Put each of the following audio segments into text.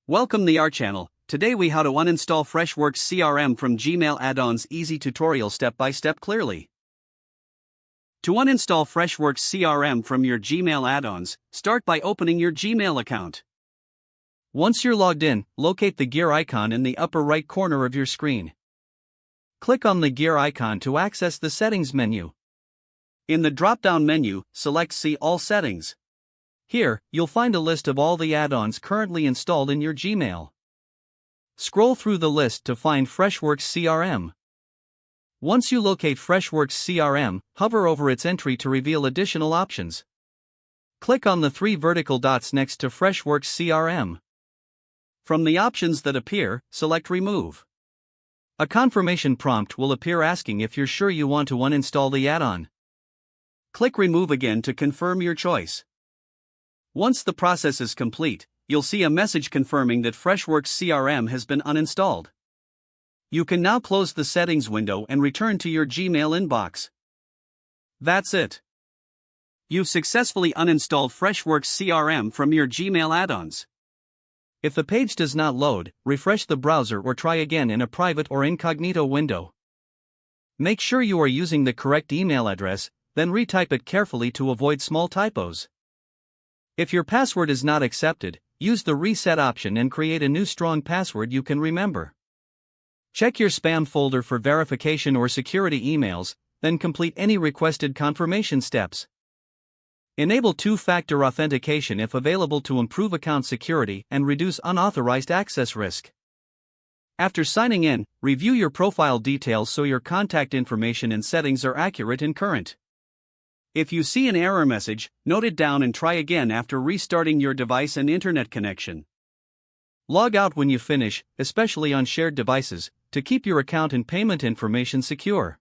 Welcome to our channel. Today we how to uninstall Freshworks CRM from Gmail add-ons. Easy tutorial step by step clearly. To uninstall Freshworks CRM from your Gmail add-ons, start by opening your Gmail account. Once you're logged in, locate the gear icon in the upper right corner of your screen. Click on the gear icon to access the settings menu. In the drop-down menu, select See All Settings. Here, you'll find a list of all the add-ons currently installed in your Gmail. Scroll through the list to find Freshworks CRM. Once you locate Freshworks CRM, hover over its entry to reveal additional options. Click on the three vertical dots next to Freshworks CRM. From the options that appear, select Remove. A confirmation prompt will appear asking if you're sure you want to uninstall the add-on. Click Remove again to confirm your choice. Once the process is complete, you'll see a message confirming that Freshworks CRM has been uninstalled. You can now close the settings window and return to your Gmail inbox. That's it. You've successfully uninstalled Freshworks CRM from your Gmail add-ons. If the page does not load, refresh the browser or try again in a private or incognito window. Make sure you are using the correct email address, then retype it carefully to avoid small typos. If your password is not accepted, use the reset option and create a new strong password you can remember. Check your spam folder for verification or security emails, then complete any requested confirmation steps. Enable two-factor authentication if available to improve account security and reduce unauthorized access risk. After signing in, review your profile details so your contact information and settings are accurate and current. If you see an error message, note it down and try again after restarting your device and internet connection. Log out when you finish, especially on shared devices, to keep your account and payment information secure.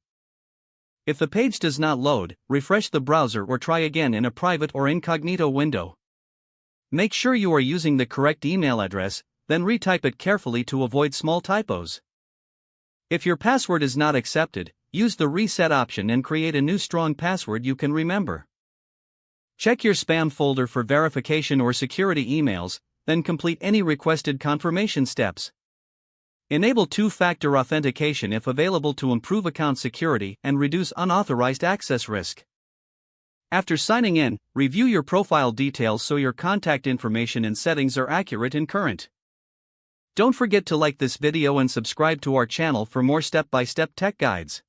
If the page does not load, refresh the browser or try again in a private or incognito window. Make sure you are using the correct email address, then retype it carefully to avoid small typos. If your password is not accepted, use the reset option and create a new strong password you can remember. Check your spam folder for verification or security emails, then complete any requested confirmation steps. Enable two-factor authentication if available to improve account security and reduce unauthorized access risk. After signing in, review your profile details so your contact information and settings are accurate and current. Don't forget to like this video and subscribe to our channel for more step-by-step tech guides.